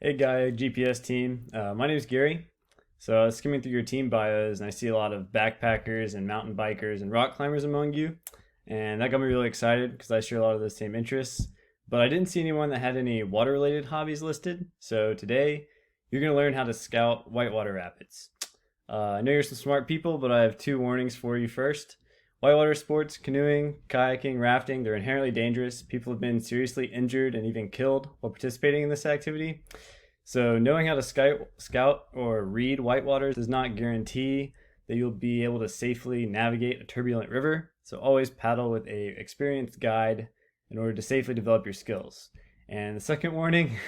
Hey GAIA GPS team, my name is Gary. So I was skimming through your team bios and I see a lot of backpackers and mountain bikers and rock climbers among you. And that got me really excited because I share a lot of the same interests. But I didn't see anyone that had any water related hobbies listed. So today you're going to learn how to scout whitewater rapids. I know you're some smart people, but I have two warnings for you first. Whitewater sports, canoeing, kayaking, rafting, they're inherently dangerous. People have been seriously injured and even killed while participating in this activity. So knowing how to scout or read whitewaters does not guarantee that you'll be able to safely navigate a turbulent river. So always paddle with a experienced guide in order to safely develop your skills. And the second warning,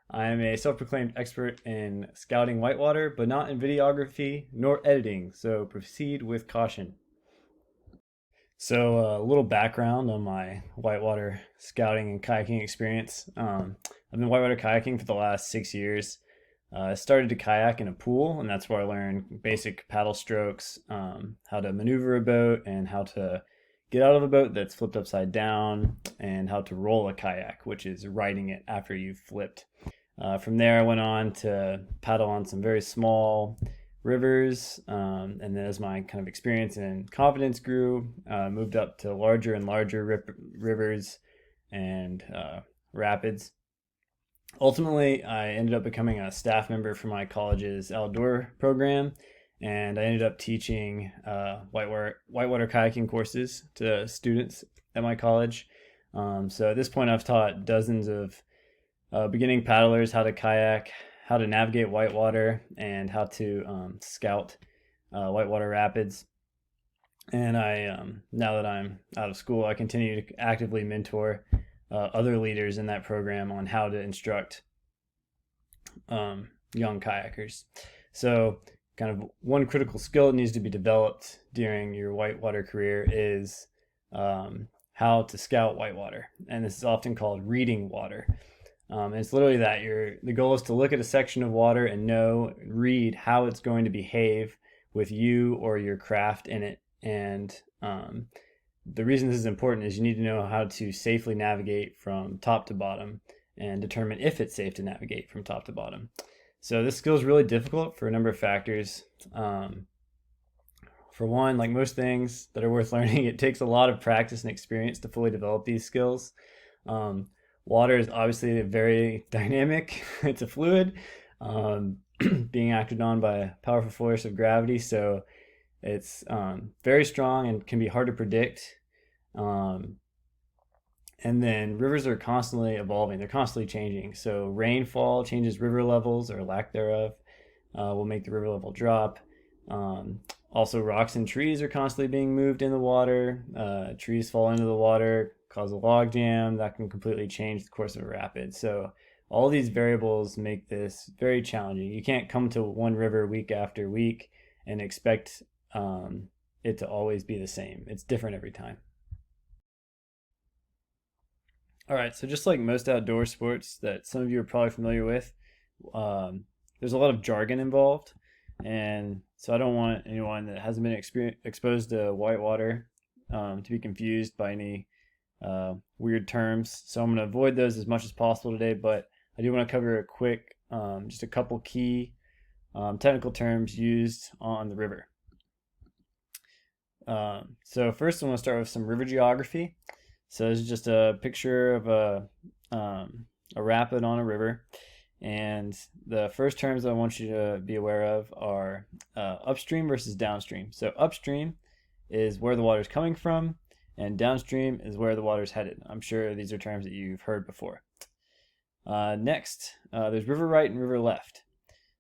I am a self-proclaimed expert in scouting whitewater, but not in videography nor editing. So proceed with caution. So a little background on my whitewater scouting and kayaking experience. I've been whitewater kayaking for the last 6 years. I started to kayak in a pool, and that's where I learned basic paddle strokes, how to maneuver a boat, and how to get out of a boat that's flipped upside down, and how to roll a kayak, which is riding it after you've flipped. From there, I went on to paddle on some very small rivers, and then as my kind of experience and confidence grew, moved up to larger and larger rivers and rapids. Ultimately, I ended up becoming a staff member for my college's outdoor program, and I ended up teaching whitewater kayaking courses to students at my college. So at this point, I've taught dozens of beginning paddlers how to kayak, how to navigate whitewater, and how to scout whitewater rapids. And now that I'm out of school, I continue to actively mentor other leaders in that program on how to instruct young kayakers. So kind of one critical skill that needs to be developed during your whitewater career is how to scout whitewater. And this is often called reading water. And it's literally that the goal is to look at a section of water and read how it's going to behave with you or your craft in it. And the reason this is important is you need to know how to safely navigate from top to bottom and determine if it's safe to navigate from top to bottom. So this skill is really difficult for a number of factors. For one, like most things that are worth learning, it takes a lot of practice and experience to fully develop these skills. Water is obviously very dynamic. It's a fluid being acted on by a powerful force of gravity. So it's very strong and can be hard to predict. And then rivers are constantly evolving. They're constantly changing. So rainfall changes river levels or lack thereof, will make the river level drop. Also, rocks and trees are constantly being moved in the water. Trees fall into the water, cause a log jam that can completely change the course of a rapid. So all these variables make this very challenging. You can't come to one river week after week and expect it to always be the same. It's different every time. All right, so just like most outdoor sports that some of you are probably familiar with, there's a lot of jargon involved. And so I don't want anyone that hasn't been exposed to whitewater to be confused by any weird terms. So I'm going to avoid those as much as possible today, but I do want to cover just a couple key technical terms used on the river. So first I'm going to start with some river geography. So this is just a picture of a rapid on a river. And the first terms I want you to be aware of are upstream versus downstream. So upstream is where the water is coming from, and downstream is where the water is headed. I'm sure these are terms that you've heard before. Next, there's river right and river left.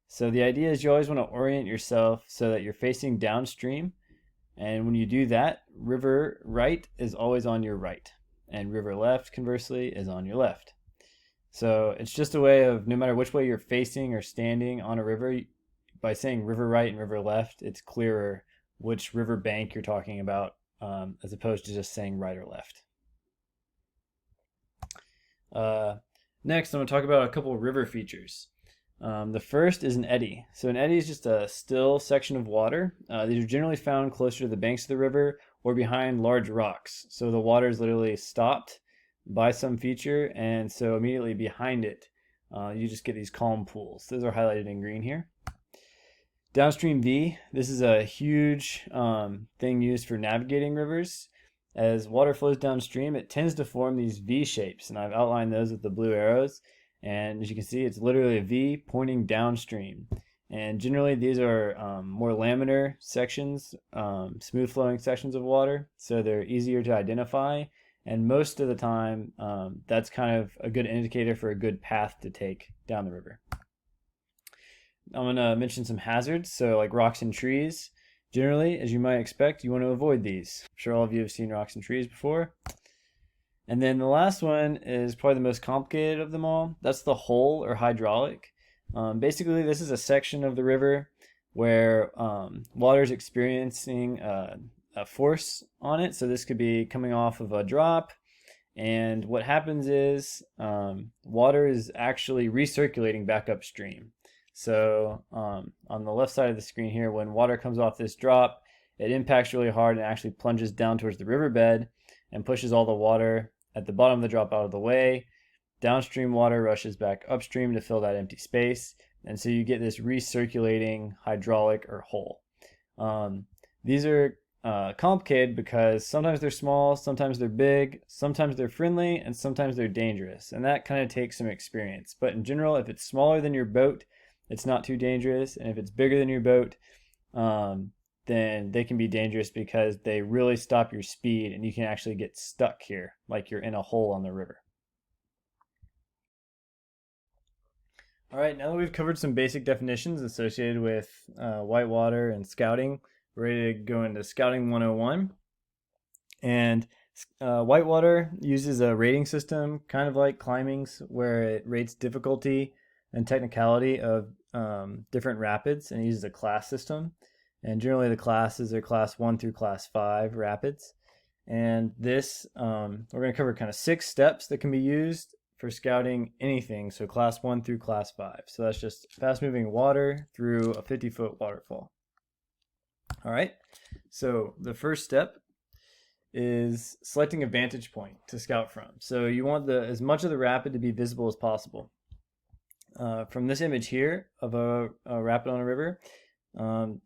So the idea is you always want to orient yourself so that you're facing downstream. And when you do that, river right is always on your right, and river left, conversely, is on your left. So it's just a way of, no matter which way you're facing or standing on a river, by saying river right and river left, it's clearer which river bank you're talking about, as opposed to just saying right or left. Next, I'm going to talk about a couple of river features. The first is an eddy. So an eddy is just a still section of water. These are generally found closer to the banks of the river or behind large rocks. So the water is literally stopped by some feature, and so immediately behind it you just get these calm pools. Those are highlighted in green here. Downstream V, this is a huge thing used for navigating rivers. As water flows downstream, it tends to form these V shapes, and I've outlined those with the blue arrows. And as you can see, it's literally a V pointing downstream. And generally, these are more laminar sections, smooth flowing sections of water, so they're easier to identify. And most of the time, that's kind of a good indicator for a good path to take down the river. I'm going to mention some hazards, so like rocks and trees. Generally, as you might expect, you want to avoid these. I'm sure all of you have seen rocks and trees before. And then the last one is probably the most complicated of them all. That's the hole or hydraulic. Basically, this is a section of the river where water is experiencing a force on it. So this could be coming off of a drop. And what happens is water is actually recirculating back upstream. So on the left side of the screen here, when water comes off this drop, it impacts really hard and actually plunges down towards the riverbed and pushes all the water at the bottom of the drop out of the way. Downstream water rushes back upstream to fill that empty space. And so you get this recirculating hydraulic or hole. These are complicated because sometimes they're small, sometimes they're big, sometimes they're friendly, and sometimes they're dangerous. And that kind of takes some experience. But in general, if it's smaller than your boat, it's not too dangerous. And if it's bigger than your boat, then they can be dangerous because they really stop your speed and you can actually get stuck here like you're in a hole on the river. All right, now that we've covered some basic definitions associated with whitewater and scouting, we're ready to go into Scouting 101. And whitewater uses a rating system, kind of like climbing's, where it rates difficulty and technicality of different rapids, and it uses a class system. And generally the classes are class 1 through class 5 rapids. And this, we're going to cover kind of 6 steps that can be used for scouting anything, so class 1 through class 5. So that's just fast moving water through a 50-foot waterfall. All right, so the first step is selecting a vantage point to scout from. So you want as much of the rapid to be visible as possible. From this image here of a rapid on a river,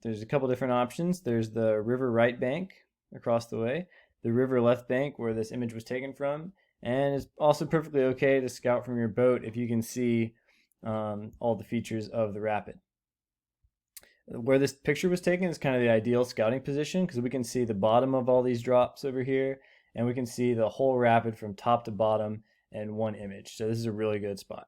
there's a couple different options. There's the river right bank across the way, the river left bank where this image was taken from, and it's also perfectly okay to scout from your boat if you can see all the features of the rapid. Where this picture was taken is kind of the ideal scouting position because we can see the bottom of all these drops over here, and we can see the whole rapid from top to bottom in one image. So this is a really good spot.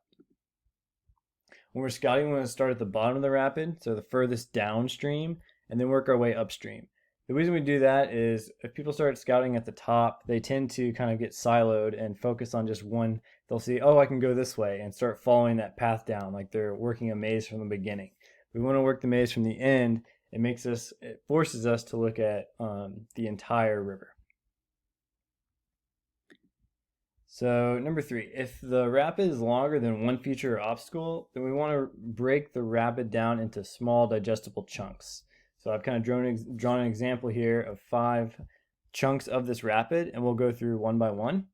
When we're scouting, we want to start at the bottom of the rapid, so the furthest downstream, and then work our way upstream. The reason we do that is if people start scouting at the top, they tend to kind of get siloed and focus on just one. They'll see, oh, I can go this way, and start following that path down like they're working a maze from the beginning. We want to work the maze from the end. It forces us to look at the entire river. So number 3, if the rapid is longer than one feature or obstacle, then we want to break the rapid down into small digestible chunks. So I've kind of drawn an example here of 5 chunks of this rapid, and we'll go through one by one.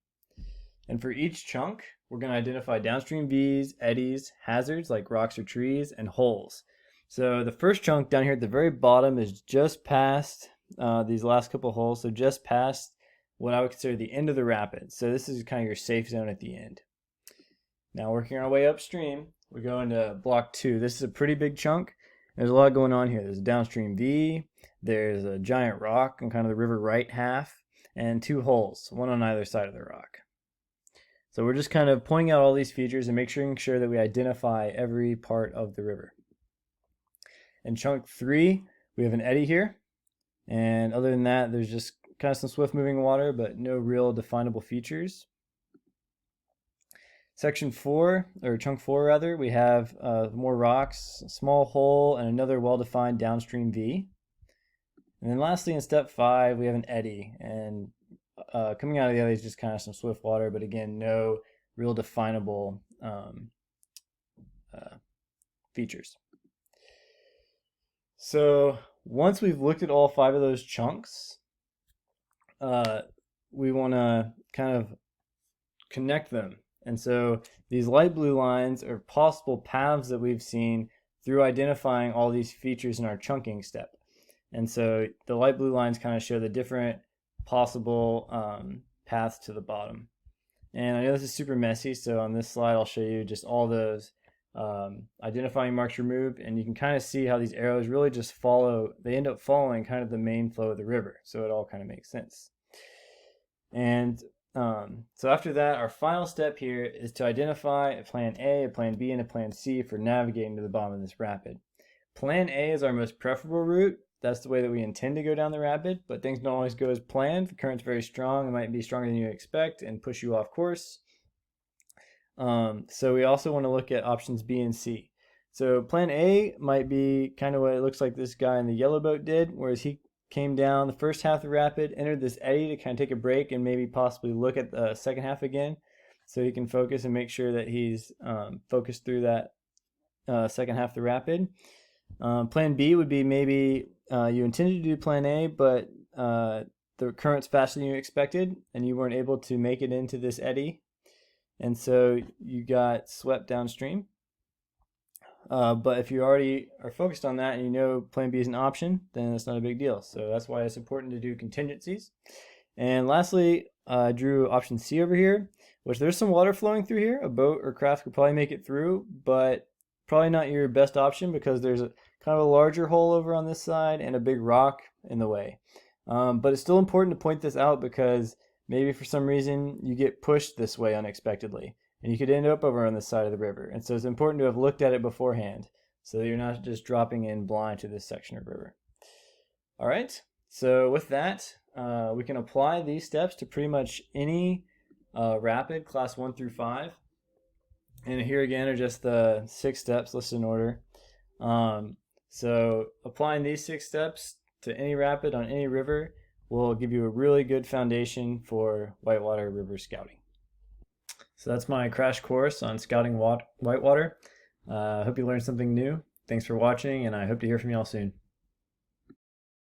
And for each chunk, we're going to identify downstream V's, eddies, hazards like rocks or trees, and holes. So the first chunk down here at the very bottom is just past these last couple of holes, so just past what I would consider the end of the rapid. So this is kind of your safe zone at the end. Now working our way upstream, we go into block 2. This is a pretty big chunk. There's a lot going on here. There's a downstream V, there's a giant rock on kind of the river right half, and 2 holes, one on either side of the rock. So we're just kind of pointing out all these features and making sure that we identify every part of the river. In chunk 3, we have an eddy here. And other than that, there's just kind of some swift moving water, but no real definable features. Section 4, or chunk 4 rather, we have more rocks, a small hole, and another well-defined downstream V. And then lastly, in step 5, we have an eddy. And coming out of the eddy is just kind of some swift water, but again, no real definable features. So once we've looked at all 5 of those chunks, we want to kind of connect them And so these light blue lines are possible paths that we've seen through identifying all these features in our chunking step. And so the light blue lines kind of show the different possible paths to the bottom. And I know this is super messy, so on this slide I'll show you just all those identifying marks removed, and you can kind of see how these arrows really just they end up following kind of the main flow of the river, so it all kind of makes sense. And so after that, our final step here is to identify a plan A, a plan B, and a plan C for navigating to the bottom of this rapid. Plan A is our most preferable route. That's the way that we intend to go down the rapid, but things don't always go as planned. The current's very strong. It might be stronger than you expect and push you off course. So we also want to look at options B and C. So plan A might be kind of what it looks like this guy in the yellow boat did, whereas he came down the first half of the rapid, entered this eddy to kind of take a break and maybe possibly look at the second half again, so he can focus and make sure that he's focused through that second half of the rapid. Plan B would be maybe you intended to do plan A, but the current's faster than you expected, and you weren't able to make it into this eddy, and so you got swept downstream. But if you already are focused on that and you know plan B is an option, then it's not a big deal. So that's why it's important to do contingencies. And lastly, I drew option C over here, which there's some water flowing through here. A boat or craft could probably make it through, but probably not your best option because there's a kind of a larger hole over on this side and a big rock in the way. But it's still important to point this out because maybe for some reason you get pushed this way unexpectedly, and you could end up over on this side of the river. And so it's important to have looked at it beforehand so that you're not just dropping in blind to this section of river. All right, so with that, we can apply these steps to pretty much any rapid, class 1 through 5. And here again are just the 6 steps listed in order. So applying these 6 steps to any rapid on any river will give you a really good foundation for whitewater river scouting. So that's my crash course on scouting whitewater. I hope you learned something new. Thanks for watching, and I hope to hear from you all soon.